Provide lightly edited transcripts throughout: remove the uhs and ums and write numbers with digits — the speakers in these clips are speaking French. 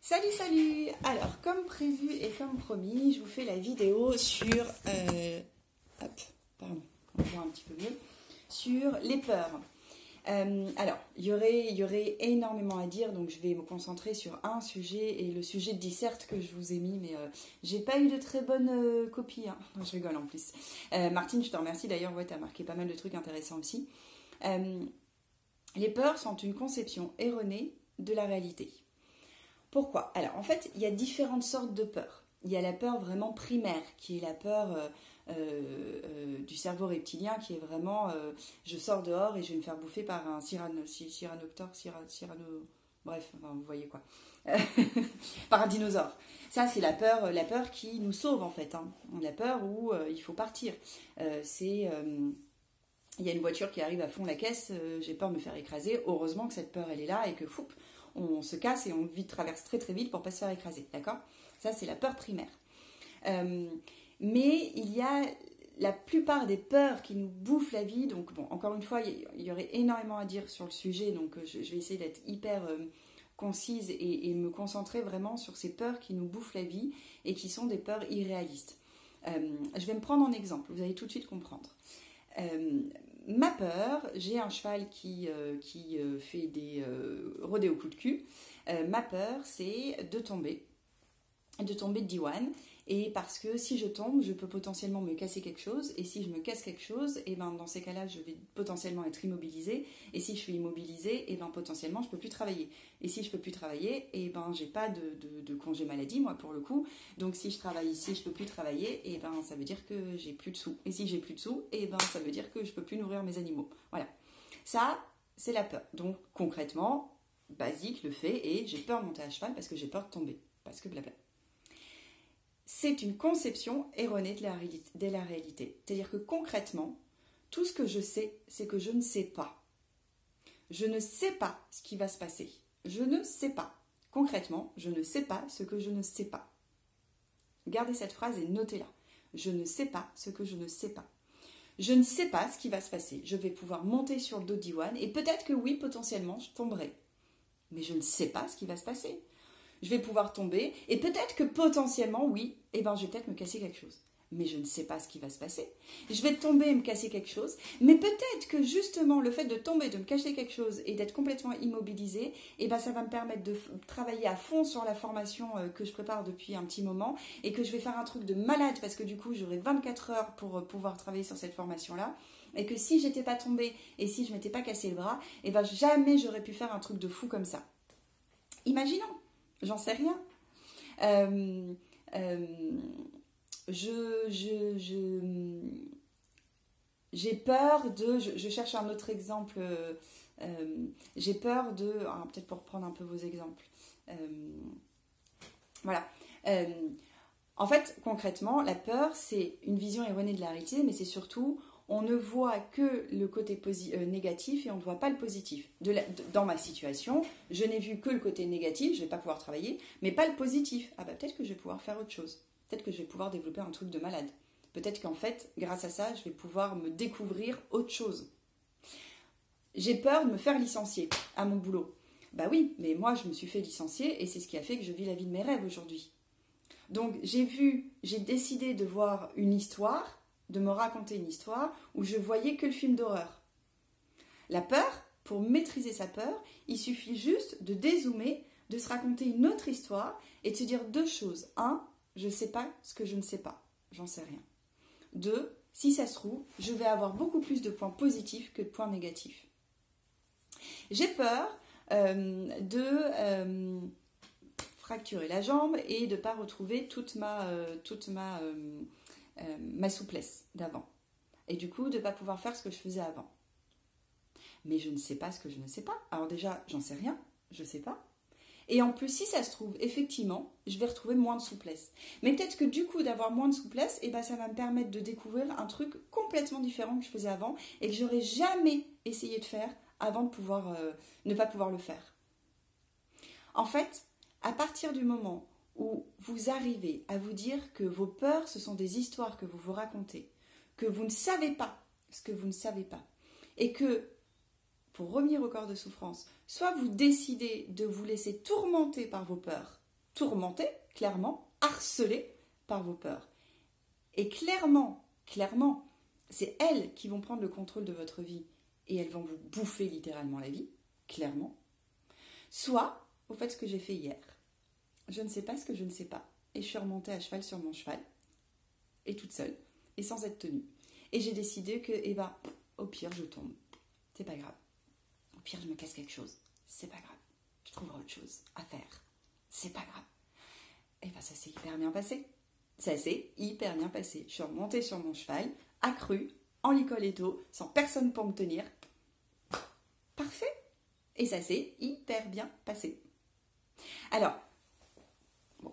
Salut, salut! Alors, comme prévu et comme promis, je vous fais la vidéo sur... hop, pardon, on voit un petit peu mieux. Sur les peurs. Alors, il y aurait énormément à dire, donc je vais me concentrer sur un sujet et le sujet de disserte que je vous ai mis, mais j'ai pas eu de très bonne copie. Hein. Je rigole en plus. Martine, je te remercie d'ailleurs, ouais, tu as marqué pas mal de trucs intéressants aussi. Les peurs sont une conception erronée de la réalité. Pourquoi? Alors, en fait, il y a différentes sortes de peurs. Il y a la peur vraiment primaire, qui est la peur du cerveau reptilien, qui est vraiment je sors dehors et je vais me faire bouffer par un cyanoctor, bref, enfin, vous voyez quoi. Par un dinosaure. Ça, c'est la peur qui nous sauve en fait. Hein. La peur où il faut partir. Il y a une voiture qui arrive à fond la caisse, j'ai peur de me faire écraser. Heureusement que cette peur, elle est là et que foup, on se casse et on traverse très très vite pour ne pas se faire écraser. D'accord? Ça, c'est la peur primaire. Mais il y a la plupart des peurs qui nous bouffent la vie. Donc, bon, encore une fois, il y aurait énormément à dire sur le sujet. Donc, je vais essayer d'être hyper concise et me concentrer vraiment sur ces peurs qui nous bouffent la vie et qui sont des peurs irréalistes. Je vais me prendre en exemple. Vous allez tout de suite comprendre. Ma peur, j'ai un cheval qui fait des rodés au coup de cul. Ma peur, c'est de tomber de diwan. Et parce que si je tombe, je peux potentiellement me casser quelque chose. Et si je me casse quelque chose, et ben dans ces cas-là, je vais potentiellement être immobilisée. Et si je suis immobilisée, et ben potentiellement, je ne peux plus travailler. Et si je ne peux plus travailler, et ben j'ai pas de congé maladie, moi, pour le coup. Donc si je travaille ici, je ne peux plus travailler, et ben ça veut dire que j'ai plus de sous. Et si j'ai plus de sous, et ben ça veut dire que je ne peux plus nourrir mes animaux. Voilà. Ça, c'est la peur. Donc concrètement, basique, le fait, et j'ai peur de monter à cheval parce que j'ai peur de tomber. Parce que blabla. C'est une conception erronée de la réalité. C'est-à-dire que concrètement, tout ce que je sais, c'est que je ne sais pas. Je ne sais pas ce qui va se passer. Je ne sais pas. Concrètement, je ne sais pas ce que je ne sais pas. Gardez cette phrase et notez-la. Je ne sais pas ce que je ne sais pas. Je ne sais pas ce qui va se passer. Je vais pouvoir monter sur le dos d'Iwan et peut-être que oui, potentiellement, je tomberai. Mais je ne sais pas ce qui va se passer. Je vais pouvoir tomber, et peut-être que potentiellement, oui, je vais peut-être me casser quelque chose. Mais je ne sais pas ce qui va se passer. Je vais tomber et me casser quelque chose, mais peut-être que justement le fait de tomber, de me casser quelque chose et d'être complètement immobilisée, ça va me permettre de travailler à fond sur la formation que je prépare depuis un petit moment, et que je vais faire un truc de malade, parce que du coup j'aurai 24 heures pour pouvoir travailler sur cette formation-là, et que si j'étais pas tombée, et si je m'étais pas cassé le bras, jamais j'aurais pu faire un truc de fou comme ça. Imaginons. J'en sais rien. J'ai peur de... Je cherche un autre exemple. J'ai peur de... peut-être pour reprendre un peu vos exemples. Voilà. En fait, concrètement, la peur, c'est une vision erronée de la réalité, mais c'est surtout... On ne voit que le côté négatif et on ne voit pas le positif. Dans ma situation, je n'ai vu que le côté négatif, je ne vais pas pouvoir travailler, mais pas le positif. Peut-être que je vais pouvoir faire autre chose. Peut-être que je vais pouvoir développer un truc de malade. Peut-être qu'en fait, grâce à ça, je vais pouvoir me découvrir autre chose. J'ai peur de me faire licencier à mon boulot. Oui, mais moi, je me suis fait licencier et c'est ce qui a fait que je vis la vie de mes rêves aujourd'hui. Donc, j'ai décidé de voir une histoire, de me raconter une histoire où je voyais que le film d'horreur. La peur, pour maîtriser sa peur, il suffit juste de dézoomer, de se raconter une autre histoire et de se dire deux choses. 1, je ne sais pas ce que je ne sais pas, j'en sais rien. 2, si ça se trouve, je vais avoir beaucoup plus de points positifs que de points négatifs. J'ai peur de fracturer la jambe et de ne pas retrouver toute ma souplesse d'avant. Et du coup, de ne pas pouvoir faire ce que je faisais avant. Mais je ne sais pas ce que je ne sais pas. Alors déjà, j'en sais rien, je ne sais pas. Et en plus, si ça se trouve, effectivement, je vais retrouver moins de souplesse. Mais peut-être que du coup, d'avoir moins de souplesse, ça va me permettre de découvrir un truc complètement différent que je faisais avant et que j'aurais jamais essayé de faire avant de pouvoir ne pas pouvoir le faire. En fait, à partir du moment où vous arrivez à vous dire que vos peurs, ce sont des histoires que vous vous racontez, que vous ne savez pas ce que vous ne savez pas, et que, pour revenir au corps de souffrance, soit vous décidez de vous laisser tourmenter par vos peurs, tourmentés, clairement, harcelés par vos peurs. Et clairement, c'est elles qui vont prendre le contrôle de votre vie et elles vont vous bouffer littéralement la vie, clairement. Soit, vous faites ce que j'ai fait hier. Je ne sais pas ce que je ne sais pas. Et je suis remontée à cheval sur mon cheval, et toute seule, et sans être tenue. Et j'ai décidé que, au pire, je tombe. C'est pas grave. Au pire, je me casse quelque chose. C'est pas grave. Je trouverai autre chose à faire. C'est pas grave. Et ça s'est hyper bien passé. Ça s'est hyper bien passé. Je suis remontée sur mon cheval, accrue, en licoletto, sans personne pour me tenir. Parfait. Et ça s'est hyper bien passé. Alors,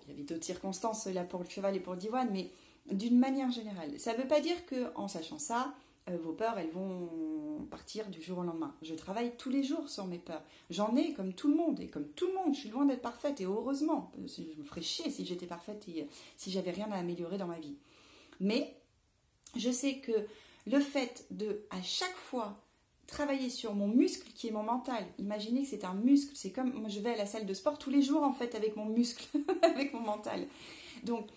il y avait d'autres circonstances là pour le cheval et pour le divoine, mais d'une manière générale, ça ne veut pas dire qu'en sachant ça, vos peurs, elles vont partir du jour au lendemain. Je travaille tous les jours sur mes peurs. J'en ai comme tout le monde, et comme tout le monde, je suis loin d'être parfaite, et heureusement, je me ferais chier si j'étais parfaite et si j'avais rien à améliorer dans ma vie. Mais je sais que le fait de, à chaque fois, travailler sur mon muscle qui est mon mental. Imaginez que c'est un muscle, c'est comme, moi je vais à la salle de sport tous les jours en fait avec mon muscle, avec mon mental. Donc,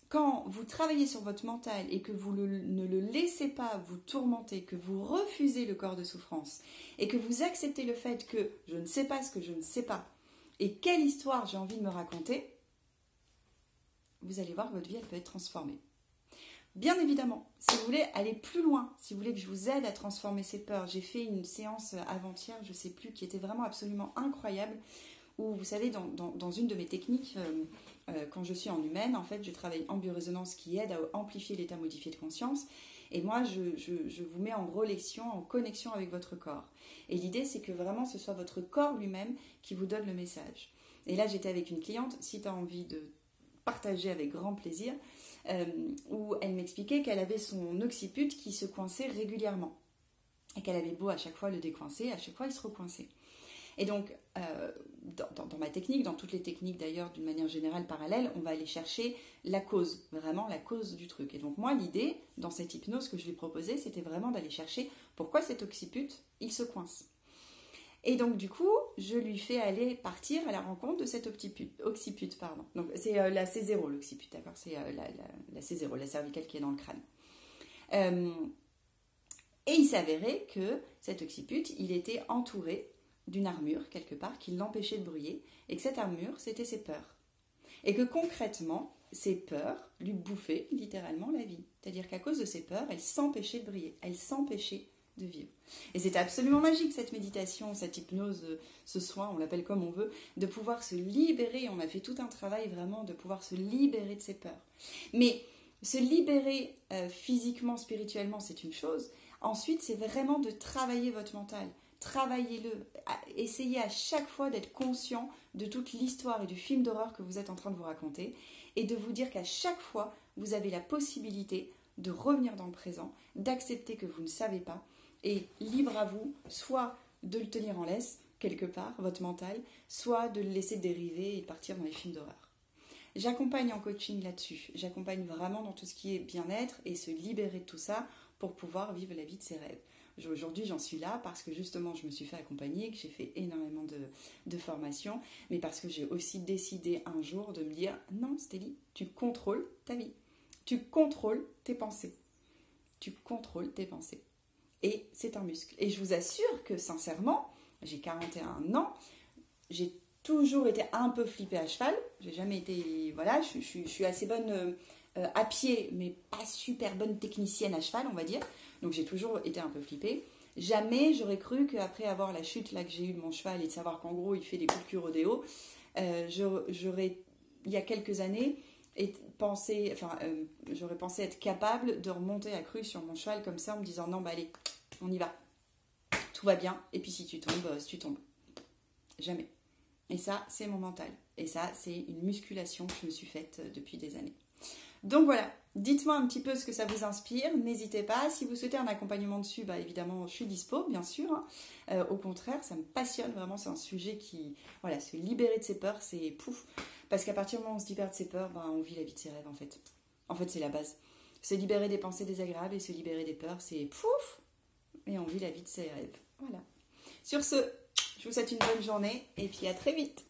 quand vous travaillez sur votre mental et que vous ne le laissez pas vous tourmenter, que vous refusez le corps de souffrance et que vous acceptez le fait que je ne sais pas ce que je ne sais pas et quelle histoire j'ai envie de me raconter, vous allez voir que votre vie elle peut être transformée. Bien évidemment, si vous voulez aller plus loin, si vous voulez que je vous aide à transformer ces peurs, j'ai fait une séance avant-hier, je ne sais plus, qui était vraiment absolument incroyable, où vous savez, dans une de mes techniques, quand je suis en humaine, en fait, je travaille en biorésonance qui aide à amplifier l'état modifié de conscience, et moi, je vous mets en relation, en connexion avec votre corps. Et l'idée, c'est que vraiment, ce soit votre corps lui-même qui vous donne le message. Et là, j'étais avec une cliente, si tu as envie de partager avec grand plaisir, où elle m'expliquait qu'elle avait son occiput qui se coinçait régulièrement et qu'elle avait beau à chaque fois le décoincer, à chaque fois il se recoinçait. Et donc, dans ma technique, dans toutes les techniques d'ailleurs d'une manière générale parallèle, on va aller chercher la cause, vraiment la cause du truc. Et donc moi, l'idée, dans cette hypnose que je lui proposais, c'était vraiment d'aller chercher pourquoi cet occiput, il se coince. Et donc du coup, je lui fais aller partir à la rencontre de cet occiput. Donc c'est la C0, l'occiput, d'accord. C'est la C0, la cervicale qui est dans le crâne. Et il s'avérait que cet occiput, il était entouré d'une armure, quelque part, qui l'empêchait de briller, et que cette armure, c'était ses peurs. Et que concrètement, ces peurs lui bouffaient littéralement la vie. C'est-à-dire qu'à cause de ces peurs, elle s'empêchait de briller, elle s'empêchait de vivre. Et c'était absolument magique cette méditation, cette hypnose, ce soin, on l'appelle comme on veut, de pouvoir se libérer. On a fait tout un travail vraiment de pouvoir se libérer de ses peurs. Mais se libérer physiquement, spirituellement, c'est une chose. Ensuite, c'est vraiment de travailler votre mental. Travaillez-le. Essayez à chaque fois d'être conscient de toute l'histoire et du film d'horreur que vous êtes en train de vous raconter et de vous dire qu'à chaque fois, vous avez la possibilité de revenir dans le présent, d'accepter que vous ne savez pas et libre à vous, soit de le tenir en laisse, quelque part, votre mental, soit de le laisser dériver et partir dans les films d'horreur. J'accompagne en coaching là-dessus. J'accompagne vraiment dans tout ce qui est bien-être et se libérer de tout ça pour pouvoir vivre la vie de ses rêves. Aujourd'hui, j'en suis là parce que justement, je me suis fait accompagner, que j'ai fait énormément de formations, mais parce que j'ai aussi décidé un jour de me dire « Non, Stélie, tu contrôles ta vie. Tu contrôles tes pensées. Tu contrôles tes pensées. » Et c'est un muscle. Et je vous assure que, sincèrement, j'ai 41 ans, j'ai toujours été un peu flippée à cheval. J'ai jamais été... Voilà, je suis assez bonne à pied, mais pas super bonne technicienne à cheval, on va dire. Donc j'ai toujours été un peu flippée. Jamais j'aurais cru qu'après avoir la chute là que j'ai eue de mon cheval et de savoir qu'en gros il fait des coups de cul rodéo, j'aurais, il y a quelques années, j'aurais pensé être capable de remonter à cru sur mon cheval comme ça en me disant non bah allez, on y va, tout va bien, et puis si tu tombes. Jamais. Et ça, c'est mon mental. Et ça, c'est une musculation que je me suis faite depuis des années. Donc voilà, dites-moi un petit peu ce que ça vous inspire, n'hésitez pas. Si vous souhaitez un accompagnement dessus, bah évidemment, je suis dispo, bien sûr. Au contraire, ça me passionne vraiment, c'est un sujet qui... Voilà, se libérer de ses peurs, c'est pouf. Parce qu'à partir du moment où on se libère de ses peurs, bah, on vit la vie de ses rêves, en fait. En fait, c'est la base. Se libérer des pensées désagréables et se libérer des peurs, c'est pouf. Et on vit la vie de ses rêves. Voilà. Sur ce, je vous souhaite une bonne journée et puis à très vite.